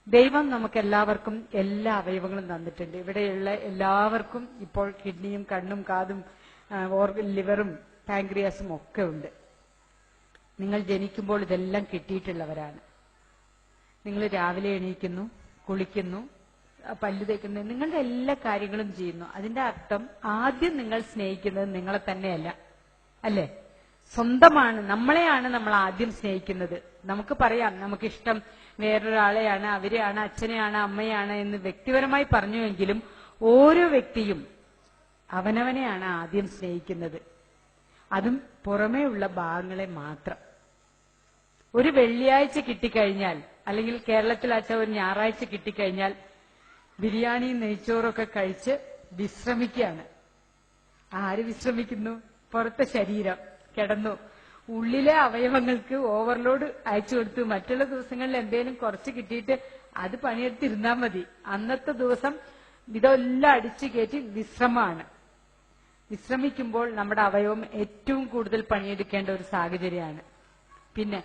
ദൈവം നമുക്ക് എല്ലാവർക്കും എല്ലാ അവയവങ്ങളും തന്നിട്ടുണ്ട്. ഇവിടെയുള്ള എല്ലാവർക്കും ഇപ്പോൾ കിഡ്നിയും കണ്ണും കാതും ലിവറും പാൻക്രിയാസും ഒക്കെ ഉണ്ട്. നിങ്ങൾ ജനിക്കുമ്പോൾ ഇതെല്ലാം കിട്ടിയിട്ടുള്ളവരാണ്. നിങ്ങൾ രാവിലെ എണീക്കുന്നു, കുളിക്കുന്നു, പല്ല് തേക്കുന്നു, നിങ്ങളുടെ എല്ലാ കാര്യങ്ങളും ചെയ്യുന്നു. അതിന്റെ അർത്ഥം ആദ്യം നിങ്ങൾ സ്നേഹിക്കുന്നത് നിങ്ങളെ തന്നെയല്ല, അല്ലേ? സ്വന്തമാണ്, നമ്മളെയാണ് നമ്മൾ ആദ്യം സ്നേഹിക്കുന്നത്. നമുക്ക് പറയാം നമുക്കിഷ്ടം വേറൊരാളെയാണ്, അവരെയാണ്, അച്ഛനെയാണ്, അമ്മയാണ് എന്ന് വ്യക്തിപരമായി പറഞ്ഞുവെങ്കിലും ഓരോ വ്യക്തിയും അവനവനെയാണ് ആദ്യം സ്നേഹിക്കുന്നത്. അതും പുറമേ ഉള്ള ഭാഗങ്ങളെ മാത്രം. ഒരു വെള്ളിയാഴ്ച കിട്ടിക്കഴിഞ്ഞാൽ, അല്ലെങ്കിൽ കേരളത്തിലാച്ച ഒരു ഞായറാഴ്ച കിട്ടിക്കഴിഞ്ഞാൽ ബിരിയാണിയും നെയ്ച്ചോറൊക്കെ കഴിച്ച് വിശ്രമിക്കുകയാണ്. ആര് വിശ്രമിക്കുന്നു? പുറത്തെ ശരീരം കിടന്നു. ഉള്ളിലെ അവയവങ്ങൾക്ക് ഓവർലോഡ് അയച്ചു കൊടുത്തു. മറ്റുള്ള ദിവസങ്ങളിൽ എന്തെങ്കിലും കുറച്ച് കിട്ടിയിട്ട് അത് പണിയെടുത്തിരുന്നാൽ മതി. അന്നത്തെ ദിവസം ഇതെല്ലാം അടിച്ചു കയറ്റി വിശ്രമമാണ്. വിശ്രമിക്കുമ്പോൾ നമ്മുടെ അവയവം ഏറ്റവും കൂടുതൽ പണിയെടുക്കേണ്ട ഒരു സാഹചര്യമാണ്. പിന്നെ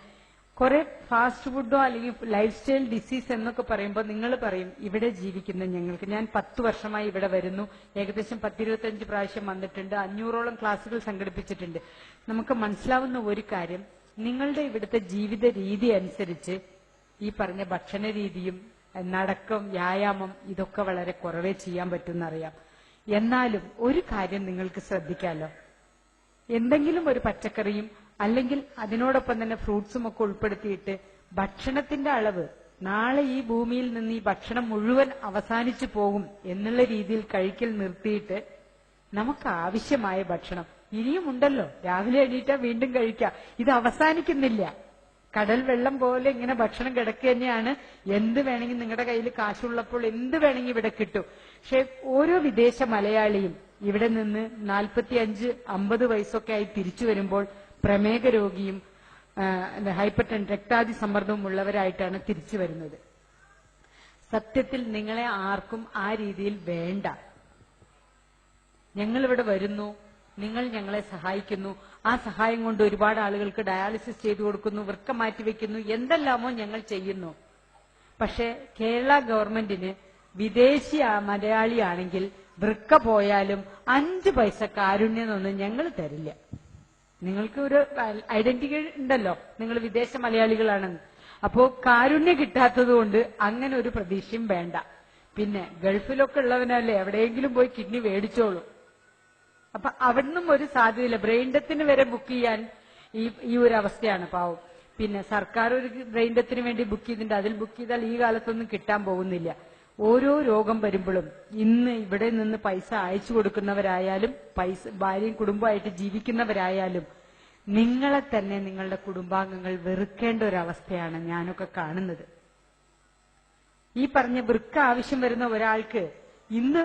കുറെ ഫാസ്റ്റ് ഫുഡോ അല്ലെങ്കിൽ ലൈഫ് സ്റ്റൈൽ ഡിസീസ് എന്നൊക്കെ പറയുമ്പോൾ നിങ്ങൾ പറയും ഇവിടെ ജീവിക്കുന്ന ഞങ്ങൾക്ക്, ഞാൻ 10 വർഷമായി ഇവിടെ വരുന്നു, ഏകദേശം 10-25 പ്രാവശ്യം വന്നിട്ടുണ്ട്, 500ഓളം ക്ലാസുകൾ സംഘടിപ്പിച്ചിട്ടുണ്ട്. നമുക്ക് മനസ്സിലാവുന്ന ഒരു കാര്യം, നിങ്ങളുടെ ഇവിടുത്തെ ജീവിത രീതി അനുസരിച്ച് ഈ പറഞ്ഞ ഭക്ഷണ രീതിയും നടക്കം, വ്യായാമം ഇതൊക്കെ വളരെ കുറവേ ചെയ്യാൻ പറ്റുമെന്നറിയാം. എന്നാലും ഒരു കാര്യം നിങ്ങൾക്ക് ശ്രദ്ധിക്കാമല്ലോ, എന്തെങ്കിലും ഒരു പച്ചക്കറിയും അല്ലെങ്കിൽ അതിനോടൊപ്പം തന്നെ ഫ്രൂട്ട്സും ഒക്കെ ഉൾപ്പെടുത്തിയിട്ട് ഭക്ഷണത്തിന്റെ അളവ്, നാളെ ഈ ഭൂമിയിൽ നിന്ന് ഈ ഭക്ഷണം മുഴുവൻ അവസാനിച്ചു പോകും എന്നുള്ള രീതിയിൽ കഴിക്കൽ നിർത്തിയിട്ട് നമുക്ക് ആവശ്യമായ ഭക്ഷണം ഇനിയും ഉണ്ടല്ലോ, രാവിലെ എണീറ്റാ വീണ്ടും കഴിക്കാം, ഇത് അവസാനിക്കുന്നില്ല. കടൽ വെള്ളം പോലെ ഇങ്ങനെ ഭക്ഷണം കിടക്കുക തന്നെയാണ്. എന്ത് വേണമെങ്കിൽ നിങ്ങളുടെ കയ്യിൽ കാശുള്ളപ്പോൾ എന്ത് വേണമെങ്കിൽ ഇവിടെ കിട്ടും. പക്ഷെ ഓരോ വിദേശ മലയാളിയും ഇവിടെ നിന്ന് 45-50 വയസ്സൊക്കെ ആയി തിരിച്ചു വരുമ്പോൾ പ്രമേഹ രോഗിയും രക്താതി സമ്മർദ്ദവും ഉള്ളവരായിട്ടാണ് തിരിച്ചു വരുന്നത്. സത്യത്തിൽ നിങ്ങളെ ആർക്കും ആ രീതിയിൽ വേണ്ട. ഞങ്ങളിവിടെ വരുന്നു, നിങ്ങൾ ഞങ്ങളെ സഹായിക്കുന്നു, ആ സഹായം കൊണ്ട് ഒരുപാട് ആളുകൾക്ക് ഡയാലിസിസ് ചെയ്തു കൊടുക്കുന്നു, വൃക്ക മാറ്റിവെക്കുന്നു, എന്തെല്ലാമോ ഞങ്ങൾ ചെയ്യുന്നു. പക്ഷെ കേരള ഗവൺമെന്റിന് വിദേശി മലയാളിയാണെങ്കിൽ വൃക്ക പോയാലും 5 പൈസ കാരുണ്യെന്നൊന്നും ഞങ്ങൾ തരില്ല. നിങ്ങൾക്ക് ഒരു ഐഡന്റിറ്റി ഉണ്ടല്ലോ, നിങ്ങൾ വിദേശ മലയാളികളാണെന്ന്. അപ്പോ കാരുണ്യം കിട്ടാത്തത് കൊണ്ട് അങ്ങനെ ഒരു പ്രതീക്ഷയും വേണ്ട. പിന്നെ ഗൾഫിലൊക്കെ ഉള്ളവനല്ലേ എവിടെയെങ്കിലും പോയി കിഡ്നി മേടിച്ചോളൂ. അപ്പൊ അവിടുന്നും ഒരു സാധ്യതയില്ല. ബ്രെയിൻ ഡെത്തിന് വരെ ബുക്ക് ചെയ്യാൻ ഈ ഒരു അവസ്ഥയാണ് പാവം. പിന്നെ സർക്കാർ ഒരു ബ്രെയിൻ ഡെത്തിന് വേണ്ടി ബുക്ക് ചെയ്തിട്ടുണ്ട്, അതിൽ ബുക്ക് ചെയ്താൽ ഈ കാലത്തൊന്നും കിട്ടാൻ പോകുന്നില്ല. ഓരോ രോഗം വരുമ്പോഴും ഇന്ന് ഇവിടെ നിന്ന് പൈസ അയച്ചു കൊടുക്കുന്നവരായാലും ഭാര്യയും കുടുംബമായിട്ട് ജീവിക്കുന്നവരായാലും നിങ്ങളെ തന്നെ നിങ്ങളുടെ കുടുംബാംഗങ്ങൾ വെറുക്കേണ്ട ഒരവസ്ഥയാണ് ഞാനൊക്കെ കാണുന്നത്. ഈ പറഞ്ഞ വൃക്ക ആവശ്യം വരുന്ന ഒരാൾക്ക് ഇന്ന്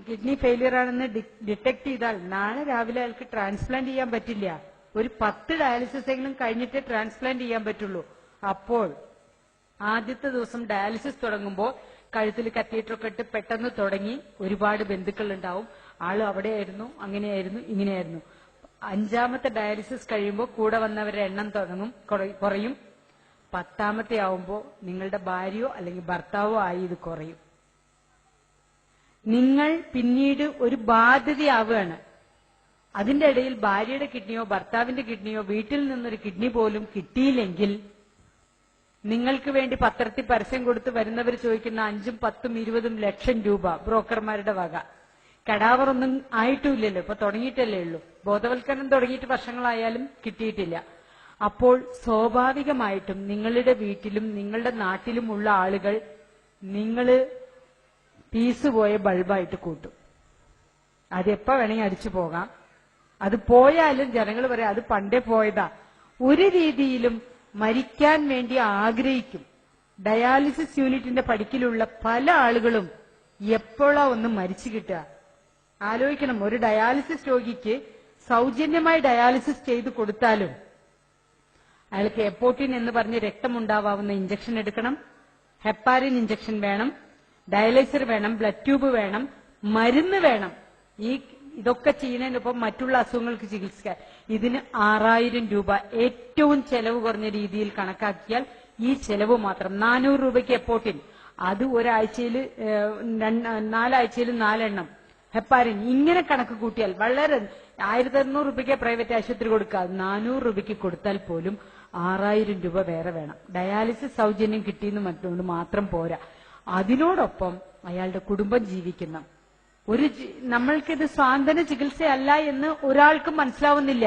കിഡ്നി ഫെയിലിയർ ആണെന്ന് ഡിറ്റക്ട് ചെയ്താൽ നാളെ രാവിലെ അയാൾക്ക് ട്രാൻസ്പ്ലാന്റ് ചെയ്യാൻ പറ്റില്ല. ഒരു 10 ഡയാലിസിസ് എങ്കിലും കഴിഞ്ഞിട്ടേ ട്രാൻസ്പ്ലാന്റ് ചെയ്യാൻ പറ്റുള്ളൂ. അപ്പോൾ ആദ്യത്തെ ദിവസം ഡയാലിസിസ് തുടങ്ങുമ്പോൾ കഴുത്തിൽ കത്തീറ്ററൊക്കെ ഇട്ട് പെട്ടെന്ന് തുടങ്ങി, ഒരുപാട് ബന്ധുക്കൾ ഉണ്ടാവും, ആള് അവിടെയായിരുന്നു, അങ്ങനെയായിരുന്നു, ഇങ്ങനെയായിരുന്നു. 5ാമത്തെ ഡയാലിസിസ് കഴിയുമ്പോൾ കൂടെ വന്നവരുടെ എണ്ണം കുറയും. 10ാമത്തെ ആവുമ്പോൾ നിങ്ങളുടെ ഭാര്യയോ അല്ലെങ്കിൽ ഭർത്താവോ ആയി ഇത് കുറയും. നിങ്ങൾ പിന്നീട് ഒരു ബാധ്യതയാവുകയാണ്. അതിന്റെ ഇടയിൽ ഭാര്യയുടെ കിഡ്നിയോ ഭർത്താവിന്റെ കിഡ്നിയോ വീട്ടിൽ നിന്നൊരു കിഡ്നി പോലും കിട്ടിയില്ലെങ്കിൽ നിങ്ങൾക്ക് വേണ്ടി പത്രത്തിൽ പരസ്യം കൊടുത്ത് വരുന്നവർ ചോദിക്കുന്ന 5ഉം 10ഉം 20ഉം ലക്ഷം രൂപ ബ്രോക്കർമാരുടെ വക. കടാവറൊന്നും ആയിട്ടുമില്ലല്ലോ, ഇപ്പൊ തുടങ്ങിയിട്ടല്ലേ ഉള്ളൂ. ബോധവൽക്കരണം തുടങ്ങിയിട്ട് വർഷങ്ങളായാലും കിട്ടിയിട്ടില്ല. അപ്പോൾ സ്വാഭാവികമായിട്ടും നിങ്ങളുടെ വീട്ടിലും നിങ്ങളുടെ നാട്ടിലുമുള്ള ആളുകൾ നിങ്ങള് പീസ് പോയ ബൾബായിട്ട് കൂട്ടും. അതെപ്പോ വേണമെങ്കിൽ അടിച്ചു പോകാം. അത് പോയാലും ജനങ്ങൾ പറയാം അത് പണ്ടേ പോയതാ. ഒരു രീതിയിലും മരിക്കാൻ വേണ്ടി ആഗ്രഹിക്കും. ഡയാലിസിസ് യൂണിറ്റിന്റെ പടിക്കലുള്ള പല ആളുകളും എപ്പോഴാ ഒന്ന് മരിച്ചു കിട്ടുക ആലോചിക്കണം. ഒരു ഡയാലിസിസ് രോഗിക്ക് സൗജന്യമായി ഡയാലിസിസ് ചെയ്തു കൊടുത്താലും അയാൾക്ക് എപ്പോട്ടിൻ എന്ന് പറഞ്ഞ് രക്തമുണ്ടാവാവുന്ന ഇഞ്ചക്ഷൻ എടുക്കണം, ഹെപ്പാരിൻ ഇഞ്ചക്ഷൻ വേണം, ഡയാലിസർ വേണം, ബ്ലഡ് ട്യൂബ് വേണം, മരുന്ന് വേണം. ഇതൊക്കെ ചെയ്യുന്നതിനൊപ്പം മറ്റുള്ള അസുഖങ്ങൾക്ക് ചികിത്സിക്കാൻ ഇതിന് 6000 രൂപ ഏറ്റവും ചെലവ് കുറഞ്ഞ രീതിയിൽ കണക്കാക്കിയാൽ ഈ ചെലവ് മാത്രം 400 രൂപയ്ക്ക് എപ്പോട്ടിൻ, അത് ഒരാഴ്ചയിൽ 4 ആഴ്ചയിൽ 4 എണ്ണം ഹെപ്പാരിൻ. ഇങ്ങനെ കണക്ക് കൂട്ടിയാൽ വളരെ 1600 രൂപയ്ക്ക് പ്രൈവറ്റ് ആശുപത്രി കൊടുക്കുക, 400 രൂപയ്ക്ക് കൊടുത്താൽ പോലും 6000 രൂപ വേറെ വേണം. ഡയാലിസിസ് സൗജന്യം കിട്ടിയെന്ന് മറ്റുകൊണ്ട് മാത്രം പോരാ, അതിനോടൊപ്പം അയാളുടെ കുടുംബം ജീവിക്കുന്ന നമ്മൾക്കിത് സാന്ത്വന ചികിത്സയല്ല എന്ന് ഒരാൾക്കും മനസ്സിലാവുന്നില്ല.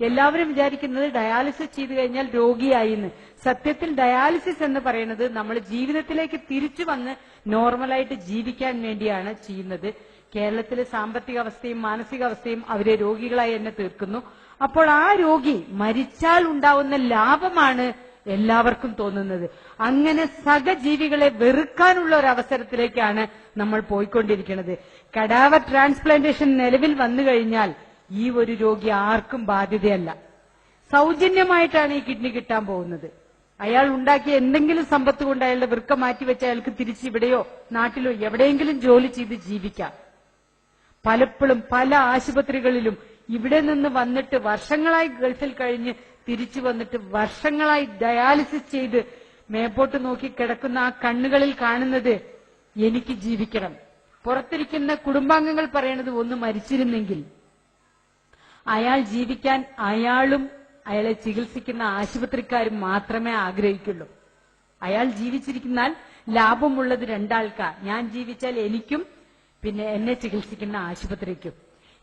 എല്ലാവരും വിചാരിക്കുന്നത് ഡയാലിസിസ് ചെയ്തു കഴിഞ്ഞാൽ രോഗിയായി എന്ന്. സത്യത്തിൽ ഡയാലിസിസ് എന്ന് പറയുന്നത് നമ്മൾ ജീവിതത്തിലേക്ക് തിരിച്ചു വന്ന് നോർമലായിട്ട് ജീവിക്കാൻ വേണ്ടിയാണ് ചെയ്യുന്നത്. കേരളത്തിലെ സാമ്പത്തിക അവസ്ഥയും മാനസികാവസ്ഥയും അവരെ രോഗികളായി തന്നെ തീർക്കുന്നു. അപ്പോൾ ആ രോഗി മരിച്ചാൽ ഉണ്ടാവുന്ന ലാഭമാണ് എല്ലാവർക്കും തോന്നുന്നത്. അങ്ങനെ സഹജീവികളെ വെറുക്കാനുള്ള ഒരു അവസരത്തിലേക്കാണ് നമ്മൾ പോയിക്കൊണ്ടിരിക്കുന്നത്. കഡാവർ ട്രാൻസ്പ്ലാന്റേഷൻ നിലവിൽ വന്നു കഴിഞ്ഞാൽ ഈ ഒരു രോഗി ആർക്കും ബാധ്യതയല്ല. സൗജന്യമായിട്ടാണ് ഈ കിഡ്നി കിട്ടാൻ പോകുന്നത്. അയാൾ ഉണ്ടാക്കിയ എന്തെങ്കിലും സമ്പത്ത് കൊണ്ട് അയാളുടെ വൃക്ക മാറ്റിവെച്ച് അയാൾക്ക് തിരിച്ച് ഇവിടെയോ നാട്ടിലോ എവിടെയെങ്കിലും ജോലി ചെയ്ത് ജീവിക്കാം. പലപ്പോഴും പല ആശുപത്രികളിലും ഇവിടെ നിന്ന് വന്നിട്ട് വർഷങ്ങളായി ഗൾഫിൽ കഴിഞ്ഞ് തിരിച്ചു വന്നിട്ട് വർഷങ്ങളായി ഡയാലിസിസ് ചെയ്ത് മേപ്പോട്ട് നോക്കി കിടക്കുന്ന ആ കണ്ണുകളിൽ കാണുന്നത് എനിക്ക് ജീവിക്കണം. പുറത്തിരിക്കുന്ന കുടുംബാംഗങ്ങൾ പറയണത് ഒന്ന് മരിച്ചിരുന്നെങ്കിൽ. അയാൾ ജീവിക്കാൻ അയാളും അയാളെ ചികിത്സിക്കുന്ന ആശുപത്രിക്കാരും മാത്രമേ ആഗ്രഹിക്കുള്ളൂ. അയാൾ ജീവിച്ചിരിക്കുന്നാൽ ലാഭമുള്ളത് രണ്ടാൾക്കാ. ഞാൻ ജീവിച്ചാൽ എനിക്കും പിന്നെ എന്നെ ചികിത്സിക്കുന്ന ആശുപത്രിക്കും.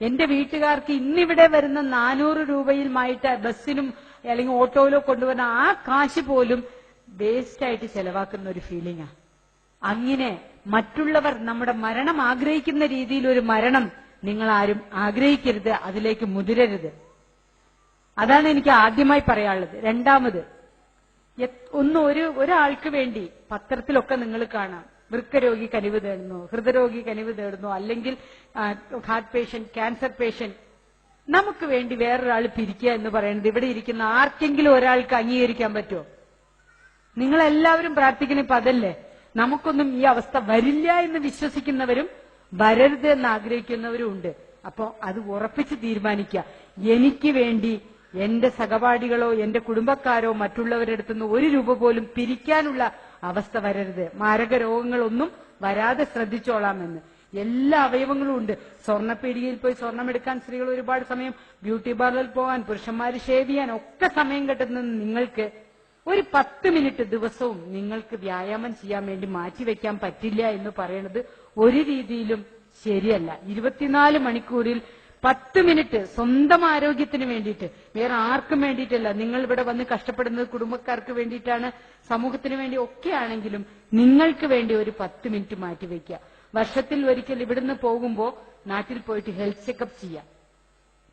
എന്റെ വീട്ടുകാർക്ക് ഇന്നിവിടെ വരുന്ന 400 രൂപയിലുമായിട്ട് ബസ്സിനും അല്ലെങ്കിൽ ഓട്ടോയിലോ കൊണ്ടുവന്ന ആ കാശ് പോലും വേസ്റ്റ് ആയിട്ട് ചെലവാക്കുന്ന ഒരു ഫീലിംഗാ. അങ്ങനെ മറ്റുള്ളവർ നമ്മുടെ മരണം ആഗ്രഹിക്കുന്ന രീതിയിൽ ഒരു മരണം നിങ്ങൾ ആരും ആഗ്രഹിക്കരുത്, അതിലേക്ക് മുതിരരുത്. അതാണ് എനിക്ക് ആദ്യമായി പറയാനുള്ളത്. രണ്ടാമത്, ഒരാൾക്ക് വേണ്ടി പത്രത്തിലൊക്കെ നിങ്ങൾ കാണാം, വൃക്കരോഗി കനിവ് തേടുന്നു, ഹൃദയരോഗി കനിവ് തേടുന്നു, അല്ലെങ്കിൽ ഹാർട്ട് പേഷ്യന്റ്, ക്യാൻസർ പേഷ്യന്റ്. നമുക്ക് വേണ്ടി വേറൊരാൾ പിരിക്കുക എന്ന് പറയുന്നത് ഇവിടെ ഇരിക്കുന്ന ആർക്കെങ്കിലും ഒരാൾക്ക് അംഗീകരിക്കാൻ പറ്റുമോ? നിങ്ങളെല്ലാവരും പ്രാർത്ഥിക്കുന്ന ഇപ്പൊ അതല്ലേ. നമുക്കൊന്നും ഈ അവസ്ഥ വരില്ല എന്ന് വിശ്വസിക്കുന്നവരും വരരുത് എന്ന് ആഗ്രഹിക്കുന്നവരും ഉണ്ട്. അപ്പോ അത് ഉറപ്പിച്ച് തീരുമാനിക്കുക. എനിക്ക് വേണ്ടി എന്റെ സഹപാഠികളോ എന്റെ കുടുംബക്കാരോ മറ്റുള്ളവരുടെ അടുത്തുനിന്ന് 1 രൂപ പോലും പിരിക്കാനുള്ള അവസ്ഥ വരരുത്. മാരക രോഗങ്ങളൊന്നും വരാതെ ശ്രദ്ധിച്ചോളാമെന്ന്. എല്ലാ അവയവങ്ങളും ഉണ്ട്. സ്വർണ്ണപ്പീടികയിൽ പോയി സ്വർണ്ണമെടുക്കാൻ സ്ത്രീകൾ ഒരുപാട് സമയം, ബ്യൂട്ടി പാർലറിൽ പോകാൻ, പുരുഷന്മാര് ഷേവ് ചെയ്യാൻ ഒക്കെ സമയം കിട്ടുന്ന നിങ്ങൾക്ക് ഒരു 10 മിനിറ്റ് ദിവസവും നിങ്ങൾക്ക് വ്യായാമം ചെയ്യാൻ വേണ്ടി മാറ്റിവെക്കാൻ പറ്റില്ല എന്ന് പറയുന്നത് ഒരു രീതിയിലും ശരിയല്ല. 24 മണിക്കൂറിൽ 10 മിനിറ്റ് സ്വന്തം ആരോഗ്യത്തിന് വേണ്ടിയിട്ട്, വേറെ ആർക്കും വേണ്ടിയിട്ടല്ല. നിങ്ങൾ ഇവിടെ വന്ന് കഷ്ടപ്പെടുന്നത് കുടുംബക്കാർക്ക് വേണ്ടിയിട്ടാണ്, സമൂഹത്തിന് വേണ്ടി ഒക്കെ ആണെങ്കിലും നിങ്ങൾക്ക് വേണ്ടി ഒരു 10 മിനിറ്റ് മാറ്റിവെക്കുക. വർഷത്തിൽ ഒരിക്കൽ ഇവിടുന്ന് പോകുമ്പോ നാട്ടിൽ പോയിട്ട് ഹെൽത്ത് ചെക്കപ്പ് ചെയ്യാം.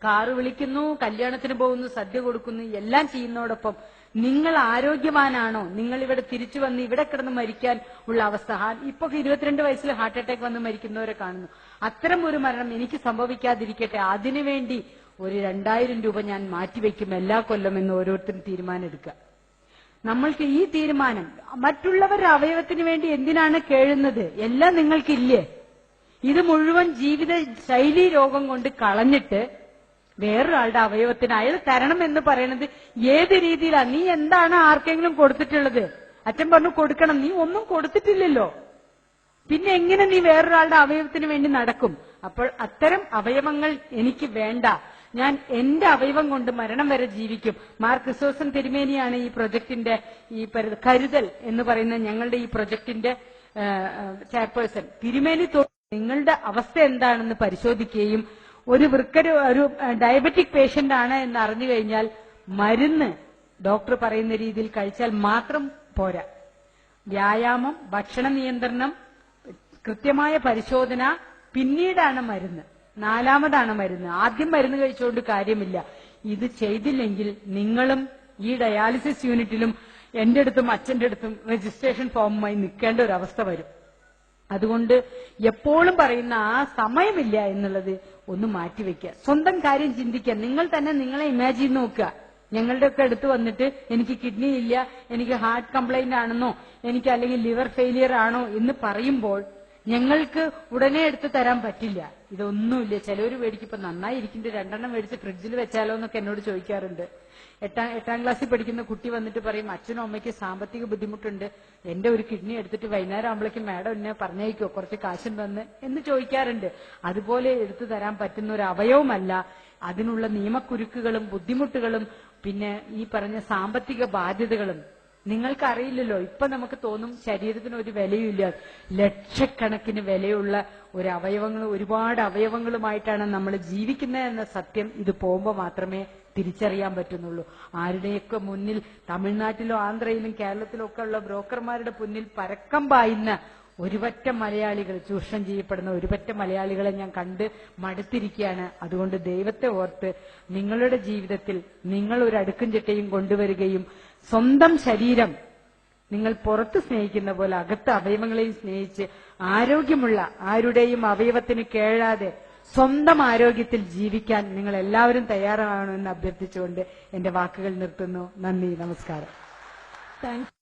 കാറ് വിളിക്കുന്നു, കല്യാണത്തിന് പോകുന്നു, സദ്യ കൊടുക്കുന്നു, എല്ലാം ചെയ്യുന്നതോടൊപ്പം നിങ്ങൾ ആരോഗ്യവാനാണോ? നിങ്ങൾ ഇവിടെ തിരിച്ചു വന്ന് ഇവിടെ കിടന്ന് മരിക്കാൻ ഉള്ള അവസ്ഥ. ഇപ്പൊ 22 വയസ്സിൽ ഹാർട്ട് അറ്റാക്ക് വന്ന് മരിക്കുന്നവരെ കാണുന്നു. അത്തരം ഒരു മരണം എനിക്ക് സംഭവിക്കാതിരിക്കട്ടെ, അതിനുവേണ്ടി ഒരു 2000 രൂപ ഞാൻ മാറ്റിവെക്കും എല്ലാ കൊല്ലം എന്ന് ഓരോരുത്തരും തീരുമാനം എടുക്കുക. നമ്മൾക്ക് ഈ തീരുമാനം, മറ്റുള്ളവരുടെ അവയവത്തിന് വേണ്ടി എന്തിനാണ് കേഴുന്നത്? എല്ലാം നിങ്ങൾക്കില്ലേ? ഇത് മുഴുവൻ ജീവിത ശൈലി രോഗം കൊണ്ട് കളഞ്ഞിട്ട് വേറൊരാളുടെ അവയവത്തിന് അയാൾ തരണം എന്ന് പറയുന്നത് ഏത് രീതിയിലാണ്? നീ എന്താണ് ആർക്കെങ്കിലും കൊടുത്തിട്ടുള്ളത്? അച്ഛൻ പറഞ്ഞു കൊടുക്കണം, നീ ഒന്നും കൊടുത്തിട്ടില്ലല്ലോ, പിന്നെ എങ്ങനെ നീ വേറൊരാളുടെ അവയവത്തിന് വേണ്ടി നടക്കും? അപ്പോൾ അത്തരം അവയവങ്ങൾ എനിക്ക് വേണ്ട, ഞാൻ എന്റെ അവയവം കൊണ്ട് മരണം വരെ ജീവിക്കും. മാർ ക്രിസോസ്റ്റം തിരുമേനിയാണ് ഈ പ്രൊജക്ടിന്റെ കരുതൽ എന്ന് പറയുന്ന ഞങ്ങളുടെ ഈ പ്രൊജക്ടിന്റെ ചെയർപേഴ്സൺ. തിരുമേനി നിങ്ങളുടെ അവസ്ഥ എന്താണെന്ന് പരിശോധിക്കുകയും ഒരു ഡയബറ്റിക് പേഷ്യന്റ് ആണ് എന്ന് അറിഞ്ഞു കഴിഞ്ഞാൽ മരുന്ന് ഡോക്ടർ പറയുന്ന രീതിയിൽ കഴിച്ചാൽ മാത്രം പോരാ. വ്യായാമം, ഭക്ഷണ നിയന്ത്രണം, കൃത്യമായ പരിശോധന, പിന്നീടാണ് മരുന്ന്, 4മതാണ് മരുന്ന്. ആദ്യം മരുന്ന് കഴിച്ചുകൊണ്ട് കാര്യമില്ല. ഇത് ചെയ്തില്ലെങ്കിൽ നിങ്ങളും ഈ ഡയാലിസിസ് യൂണിറ്റിലും എന്റെ അടുത്തും അച്ഛന്റെ അടുത്തും രജിസ്ട്രേഷൻ ഫോമുമായി നിൽക്കേണ്ട ഒരു അവസ്ഥ വരും. അതുകൊണ്ട് എപ്പോഴും പറയുന്ന ആ സമയമില്ല എന്നുള്ളത് ഒന്ന് മാറ്റിവെക്കുക. സ്വന്തം കാര്യം ചിന്തിക്കുക. നിങ്ങൾ തന്നെ നിങ്ങളെ ഇമാജിൻ നോക്കുക. ഞങ്ങളുടെ ഒക്കെ അടുത്ത് വന്നിട്ട് എനിക്ക് കിഡ്നി ഇല്ല, എനിക്ക് ഹാർട്ട് കംപ്ലൈന്റ് ആണെന്നോ എനിക്ക് അല്ലെങ്കിൽ ലിവർ ഫെയിലിയർ ആണോ എന്ന് പറയുമ്പോൾ ഞങ്ങൾക്ക് ഉടനെ എടുത്ത് തരാൻ പറ്റില്ല. ഇതൊന്നുമില്ല. ചിലവർ മേടിക്കും, ഇപ്പൊ നന്നായി ഇരിക്കുന്നത് 2 മേടിച്ച് ഫ്രിഡ്ജിൽ വെച്ചാലോ എന്നൊക്കെ എന്നോട് ചോദിക്കാറുണ്ട്. എട്ടാം ക്ലാസ്സിൽ പഠിക്കുന്ന കുട്ടി വന്നിട്ട് പറയും, അച്ഛനും അമ്മയ്ക്ക് സാമ്പത്തിക ബുദ്ധിമുട്ടുണ്ട്, എന്റെ ഒരു കിഡ്നി എടുത്തിട്ട് വൈകുന്നേരം ആകുമ്പോഴേക്കും മാഡം എന്നെ പറഞ്ഞയക്കോ, കുറച്ച് കാശും തന്ന് എന്ന് ചോദിക്കാറുണ്ട്. അതുപോലെ എടുത്തു തരാൻ പറ്റുന്ന ഒരു അവയവമല്ല. അതിനുള്ള നിയമക്കുരുക്കുകളും ബുദ്ധിമുട്ടുകളും പിന്നെ ഈ പറഞ്ഞ സാമ്പത്തിക ബാധ്യതകളും നിങ്ങൾക്കറിയില്ലല്ലോ. ഇപ്പൊ നമുക്ക് തോന്നും ശരീരത്തിന് ഒരു വിലയുമില്ല. ലക്ഷക്കണക്കിന് വിലയുള്ള ഒരു ഒരുപാട് അവയവങ്ങളുമായിട്ടാണ് നമ്മൾ ജീവിക്കുന്നത് എന്ന സത്യം ഇത് പോകുമ്പോൾ മാത്രമേ തിരിച്ചറിയാൻ പറ്റുന്നുള്ളൂ. ആരുടെയൊക്കെ മുന്നിൽ തമിഴ്നാട്ടിലോ ആന്ധ്രയിലും കേരളത്തിലും ഒക്കെ ഉള്ള ബ്രോക്കർമാരുടെ മുന്നിൽ പരക്കം പായുന്ന ഒരുപറ്റ മലയാളികൾ, ചൂഷണം ചെയ്യപ്പെടുന്ന ഒരുപറ്റ മലയാളികളെ ഞാൻ കണ്ട് മടുത്തിരിക്കുകയാണ്. അതുകൊണ്ട് ദൈവത്തെ ഓർത്ത് നിങ്ങളുടെ ജീവിതത്തിൽ നിങ്ങൾ ഒരു അടുക്കും ചിട്ടയും കൊണ്ടുവരികയും സ്വന്തം ശരീരം നിങ്ങൾ പുറത്ത് സ്നേഹിക്കുന്ന പോലെ അകത്ത് അവയവങ്ങളെയും സ്നേഹിച്ച് ആരോഗ്യമുള്ള ആരുടെയും അവയവത്തിന് കേഴാതെ സ്വന്തം ആരോഗ്യത്തിൽ ജീവിക്കാൻ നിങ്ങൾ എല്ലാവരും തയ്യാറാണെന്ന് അഭ്യർത്ഥിച്ചുകൊണ്ട് എന്റെ വാക്കുകൾ നിർത്തുന്നു. നന്ദി, നമസ്കാരം.